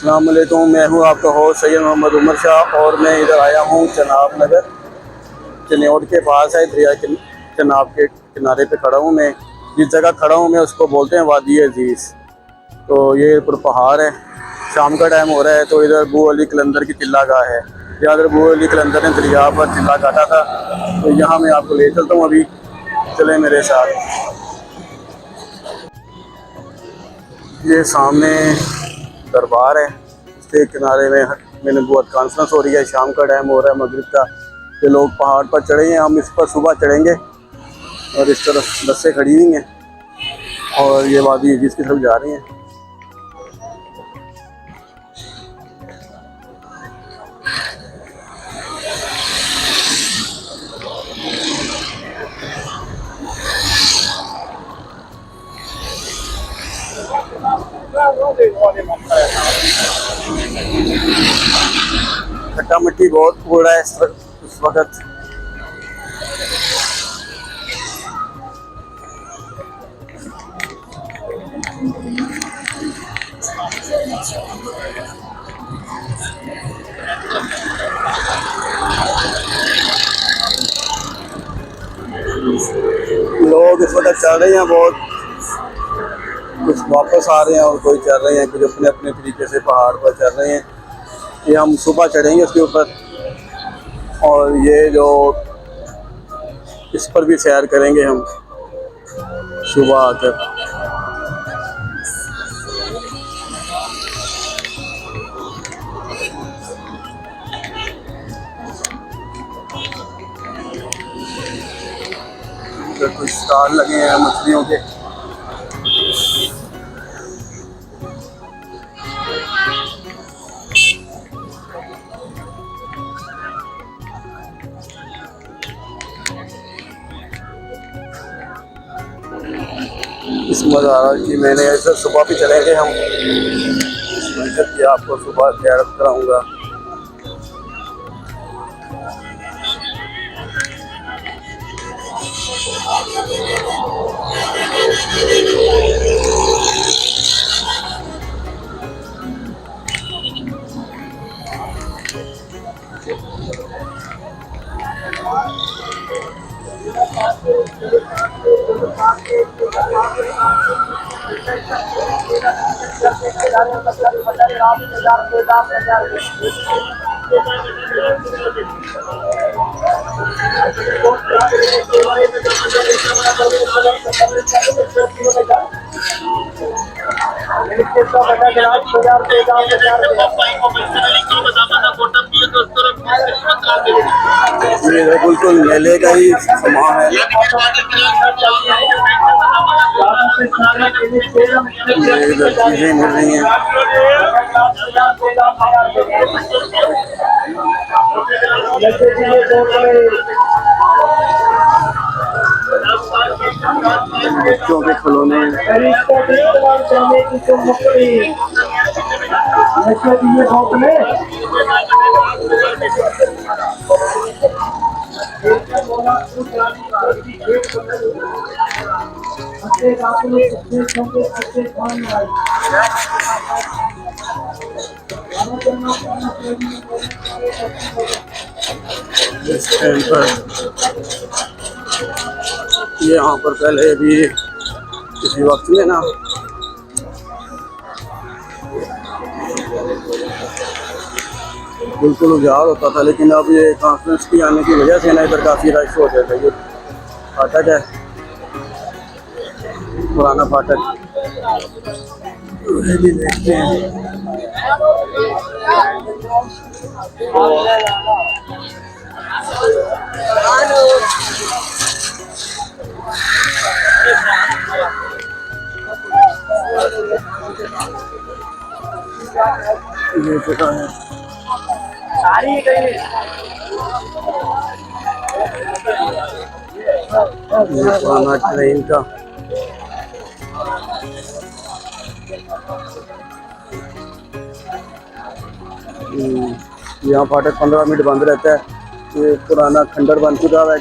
अस्सलाम वालेकुम, मैं हूँ आपका होस्ट सैयद मोहम्मद उमर शाह और मैं इधर आया हूँ चनाब नगर चनेौट के पास है। दरिया चनाब के किनारे पे खड़ा हूँ मैं। जिस जगह खड़ा हूँ मैं उसको बोलते हैं वादी अजीज़। तो ये ऊपर पहाड़ है। शाम का टाइम हो रहा है तो इधर बू अली कलंदर की टिल्ला गाह है। यहाँ इधर बू अली कलंदर ने दरिया पर टिल्ला काटा था, तो यहाँ मैं आपको ले चलता हूँ। अभी चले मेरे साथ। ये सामने दरबार है, उसके किनारे में मैंने बहुत कॉन्फ्रेंस हो रही है। शाम का टाइम हो रहा है, मगरिब का। ये लोग पहाड़ पर चढ़े हैं, हम इस पर सुबह चढ़ेंगे। और इस तरफ बसें खड़ी हुई हैं और ये वादी अजीज़ की तरफ जा रही हैं। खट्टा मिट्टी बहुत हो रहा है इस वक्त। लोग इस वक्त चल रहे हैं, बहुत कुछ वापस आ रहे हैं और कोई चल रहे हैं, कुछ अपने अपने तरीके से पहाड़ पर चल रहे हैं। ये हम सुबह चढ़ेंगे उसके ऊपर और ये जो इस पर भी सैर करेंगे हम सुबह आकर। कुछ स्टॉल लगे हैं मछलियों के। इस मज़ारा की मैंने ऐसे सुबह भी चलेंगे हम, इस मंदिर की आपको सुबह ज़ियारत कराऊंगा। ये बिल्कुल मेले का ही सामान है। इधर चीजें मिल रही हैं। बच्चों के खिलौने स्टैंड पर। यहाँ पर पहले भी किसी वक्त में ना बिल्कुल उजाड़ होता था, लेकिन अब ये कॉन्फ्रेंस की आने की वजह से ना इधर काफ़ी रश हो जाता है। ये फाटक है, पुराना फाटक, भी देखते हैं। ये जगह है पुराना ट्रेन का। यहाँ फाटक 15 मिनट बंद रहता है। ये पुराना खंडर बन चुका है।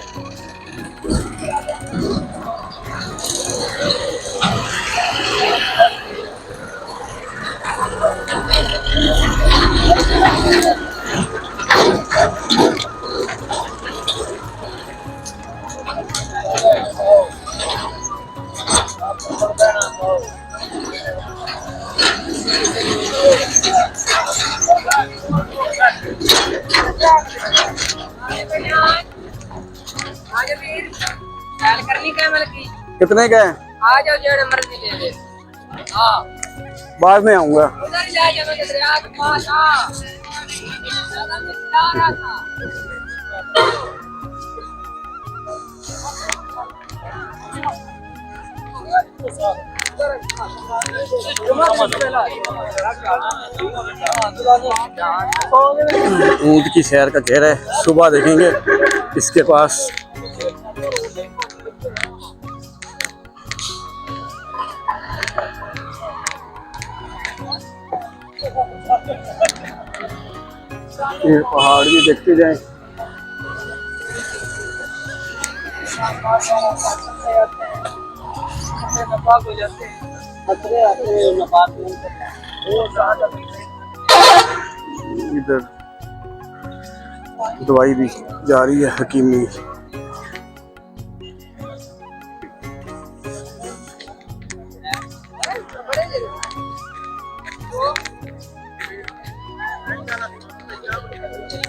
कितने का है? आ जाओ जेड़ मर्जी ले ले। हाँ बाद में आऊंगा। उधर जा जब दरिया के पास आ रहा था। ऊंट की सैर का कह रहा है, सुबह देखेंगे इसके पास। ये पहाड़ भी देखते जाएं। इधर दवाई भी जा रही है हकीमी।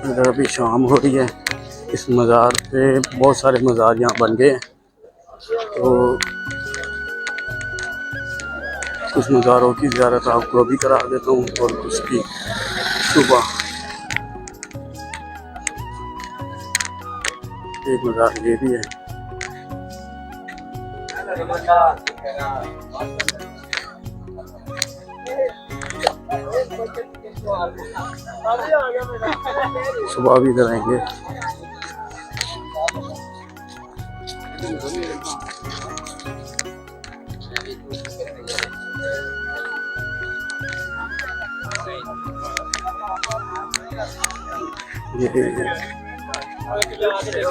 इधर अभी शाम हो रही है। इस मज़ार पे बहुत सारे मज़ार यहाँ बन गए हैं, तो कुछ मज़ारों की ज़ियारत आपको अभी करा देता हूँ और कुछ की सुबह। एक मज़ार ये भी है। सुबह भी इधर आएंगे। ये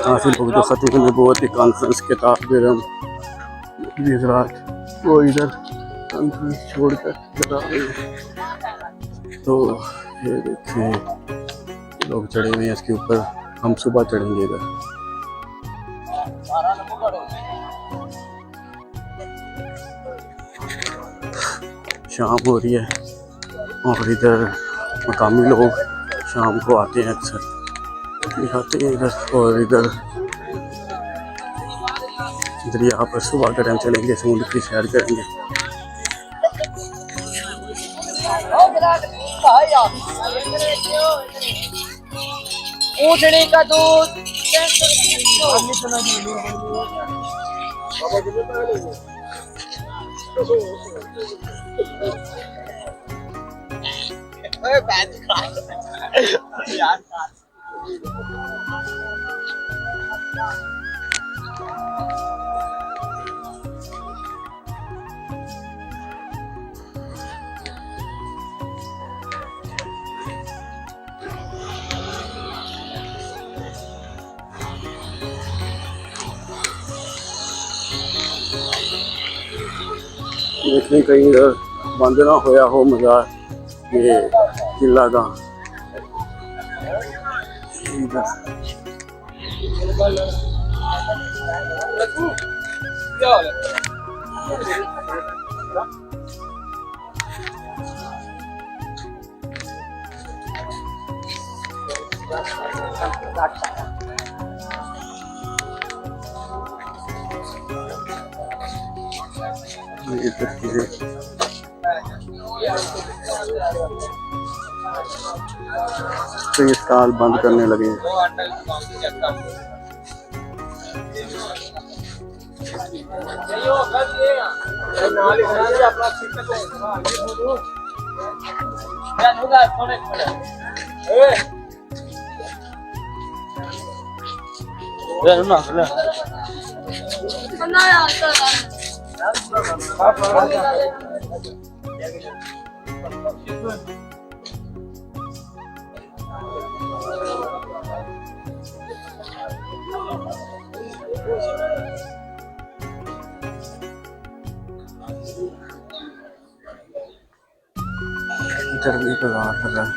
काफी लोग जो खत्म नबूवत की कॉन्फ्रेंस के ताक़ीर वो इधर कॉन्फ्रेंस छोड़कर इधर आ रहे हैं। तो ये देखिए लोग चढ़े हुए हैं इसके ऊपर। हम सुबह चढ़ेंगे इधर। शाम हो रही है और इधर मकामी लोग शाम को आते हैं, अक्सर आते हैं इधर। और इधर दरिया पर सुबह के टाइम चलेंगे, समुद्र की सैर करेंगे। ऊँटने का दूध देखने कहीं इधर बंद ना होया हो मज़ार। ये किला का ये तस्वीरें तो ये स्टॉल बंद करने लगे हैं। इधर भी बाजार कर रहा है।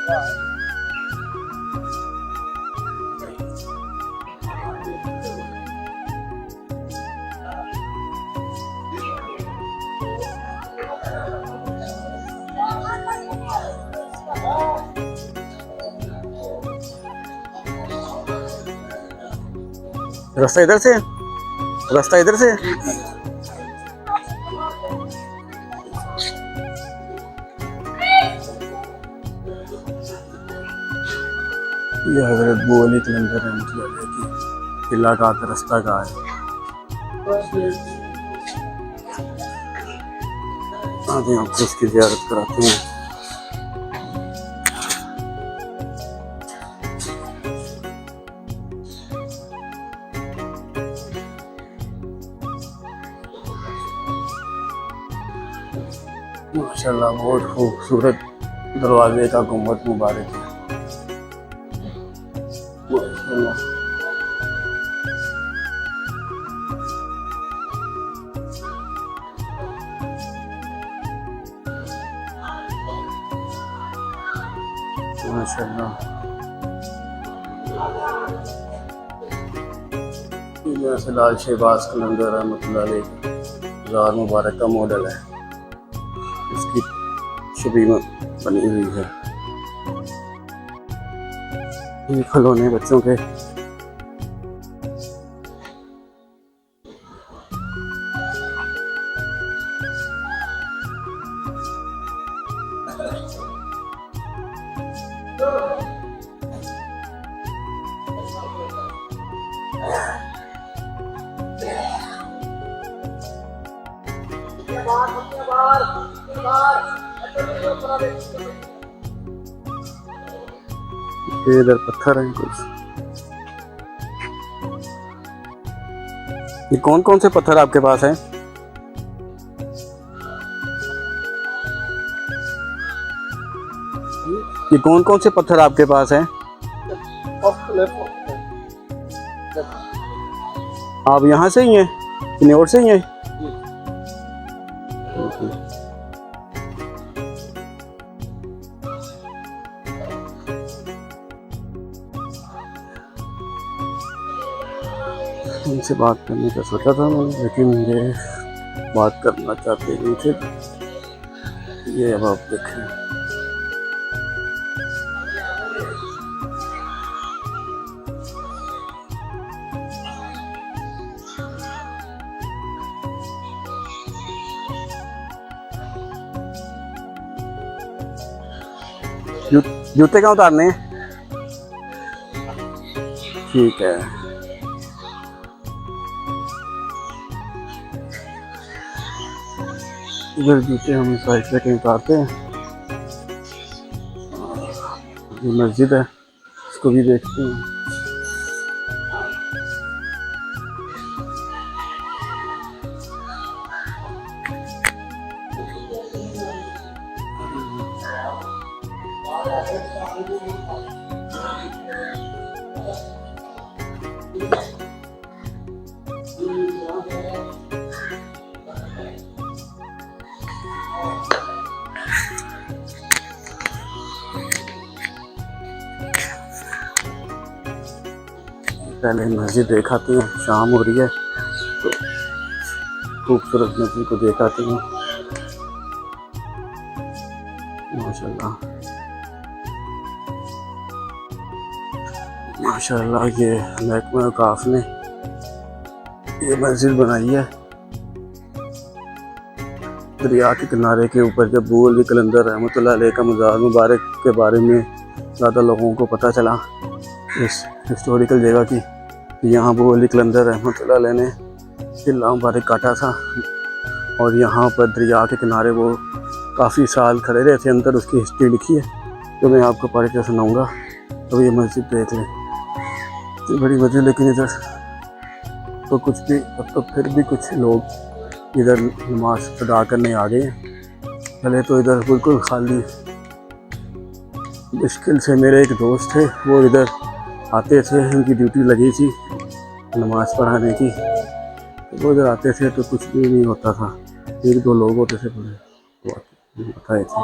रास्ता इधर से है? रास्ता इधर से है? ये हजरत बू अली कलंदर रहमतुल्लाह अलैह की किला का रास्ता कहाँ है। आते हैं आपको इसकी ज़ियारत कराते हैं। माशाल्लाह बहुत खूबसूरत दरवाजे का गुम्बद मुबारक है। माशाल्लाह माशाल्लाह। ये लाल शहबाज कलंदर रहमतुल्लाह अलैह का ज़ार मुबारक का मॉडल है, इसकी छवि में बनी हुई है। ये खिलौने बच्चों के ये इधर पत्थर हैं कुछ। ये कौन कौन से पत्थर आपके पास हैं? ये कौन कौन से पत्थर आपके पास हैं? आप यहाँ से ही हैं? किन्नौर से ही हैं? उनसे बात करने का सोचा था मैंने, लेकिन ये बात करना चाहते नहीं थे। ये अब आप देखें, जूते कहाँ उतारने हैं? ठीक है। इधर जूते हम साइड से कहीं उतारते हैं। ये मस्जिद है, इसको भी देखते हैं। पहले मस्जिद देखाते हैं, शाम हो रही है तो खूबसूरत मस्जिद को देखाते हैं। माशाल्लाह माशाल्लाह, ये महकमा औकाफ ने ये मस्जिद बनाई है दरिया के किनारे के ऊपर। जब बू अली कलंदर रहमतुल्लाह अलैह का मज़ार मुबारक के बारे में ज़्यादा लोगों को पता चला इस हिस्टोरिकल जगह की, यहाँ बू अली कलंदर रहमतुल्लाह अलैह ने किला मुबारक काटा था और यहाँ पर दरिया के किनारे वो काफ़ी साल खड़े रहे थे। अंदर उसकी हिस्ट्री लिखी है तो मैं आपको पढ़ के सुनाऊँगा। तो ये मस्जिद देख लें, तो बड़ी मस्जिद, लेकिन इधर तो कुछ भी, अब तो फिर भी कुछ लोग इधर नमाज अदा करने आ गए हैं। पहले तो इधर बिल्कुल खाली, मुश्किल से मेरे एक दोस्त थे, वो इधर आते थे, उनकी ड्यूटी लगी थी नमाज़ पढ़ाने की, तो वो इधर आते थे तो कुछ भी नहीं होता था। एक दो लोग होते थे पूरे बताए थे।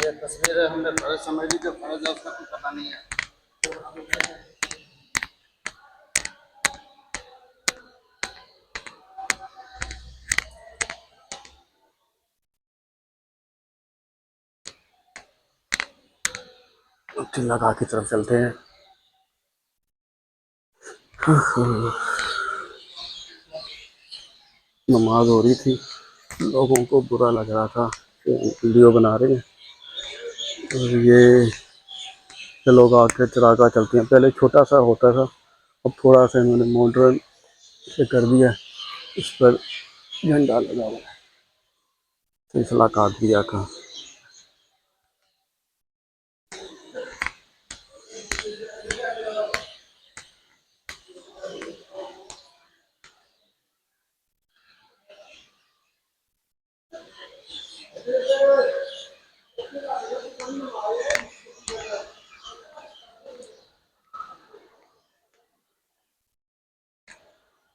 ये तस्वीर हमने फर्ज समझ ली, जो फर्ज है उसका कुछ पता नहीं है। चिल्ला की तरफ चलते हैं। नमाज हो रही थी, लोगों को बुरा लग रहा था कि वीडियो बना रहे हैं, और ये लोग आके चरागा चलते हैं। पहले छोटा सा होता था, अब थोड़ा सा इन्होंने मॉडर्न से कर दिया। इस पर झंडा लगा हुआ है, सिलसिला काट दिया का।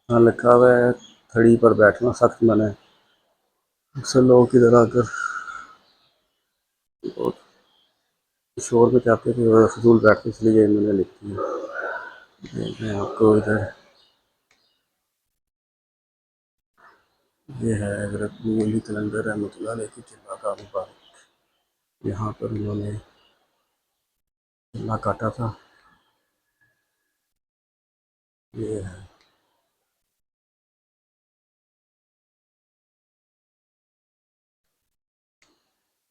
हाँ, लिखा हुआ है थड़ी पर बैठना सख्त मना है। अक्सर लोग इधर आकर बहुत शोर में चाहते थे, फजूल बैठते, इसलिए मैंने लिखी है। मैं आपको इधर, ये है हज़रत वली कलंदर रहमतुल्लाह अलैह की चिल्ला का मुबारक। यहाँ पर उन्होंने चिल्ला काटा था। ये है,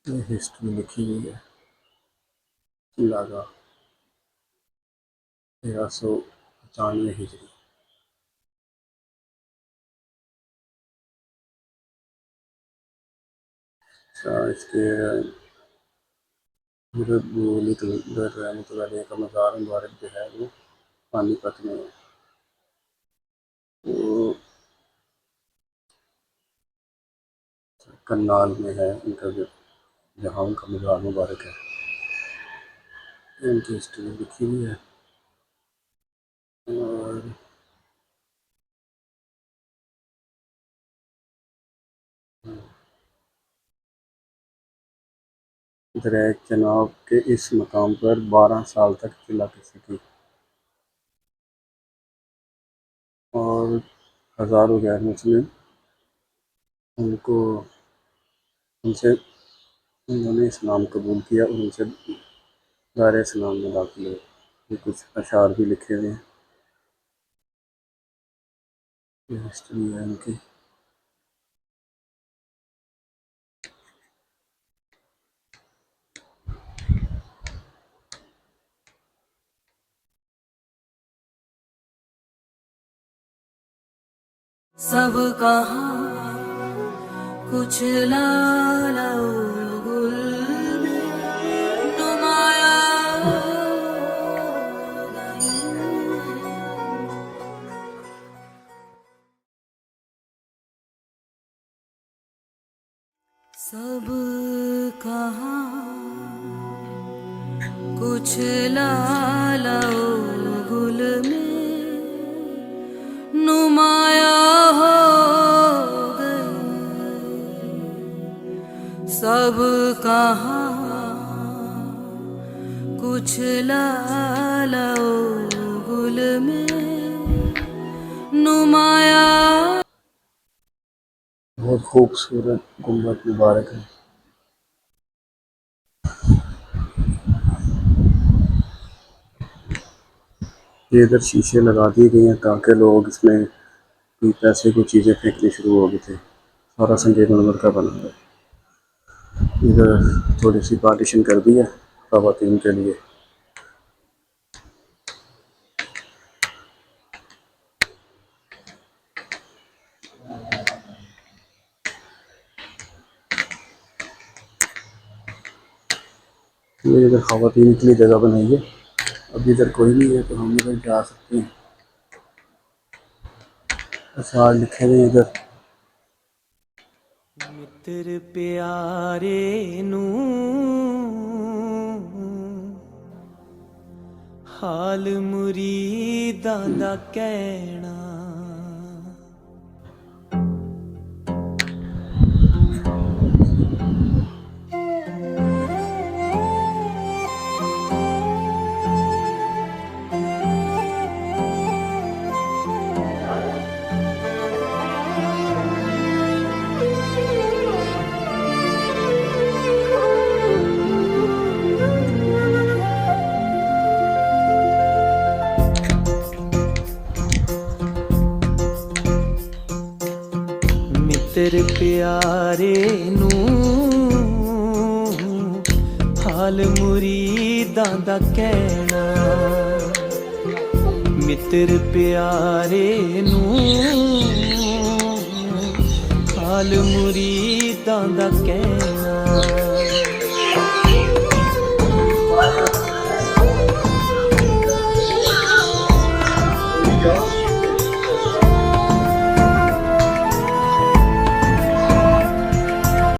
ये हिस्ट्री लिखी हुई है चिल्ला का, 1395 हिजरी। इसके हज़रत वली कलंदर रहमतुल्लाह अलैह का मज़ार मुबारक जो है वो पानीपत में है। वो करनाल में है उनका, जो जहाँ उनका मज़ार मुबारक है, इनकी हिस्ट्री लिखी हुई है। और दरिया चनाब के इस मकाम पर 12 साल तक चिल्ला किसी की, और हज़ारों गैर मुस्लिम उनको उनसे उन्होंने इस्लाम कबूल किया और उनसे दायरे इस्लाम में दाखिल हुए। ये कुछ अशार भी लिखे हुए हैं, ये हिस्ट्री है उनकी। सब कहाँ कुछ लाला गुल नुमाया सब कहाँ कुछ लाला गुल में नुमाया हो गए, सब कहाँ कुछ लाला गुल में नुमाया। बहुत खूबसूरत गुम्बद मुबारक है। ये इधर शीशे लगा दिए गए हैं ताकि लोग इसमें कोई पैसे की चीज़ें फेंकनी शुरू हो गए थे। सारा संगमरमर का बना है। इधर थोड़ी सी पार्टीशन कर दी है ख़वातीन के लिए। ये इधर ख़वातीन के लिए जगह बनाई है। अब इधर कोई नहीं है तो हम इधर जा सकते हैं। अशार लिखे हुए इधर। मित्र प्यारे नू हाल मुरीदां दा कहना, ਮਿੱਤਰ ਪਿਆਰੇ ਨੂੰ ਹਾਲ ਮੁਰੀਦਾਂ ਦਾ ਕਹਿਣਾ ਮਿੱਤਰ ਪਿਆਰੇ ਨੂੰ ਹਾਲ ਮੁਰੀਦਾਂ ਦਾ ਕਹਿਣਾ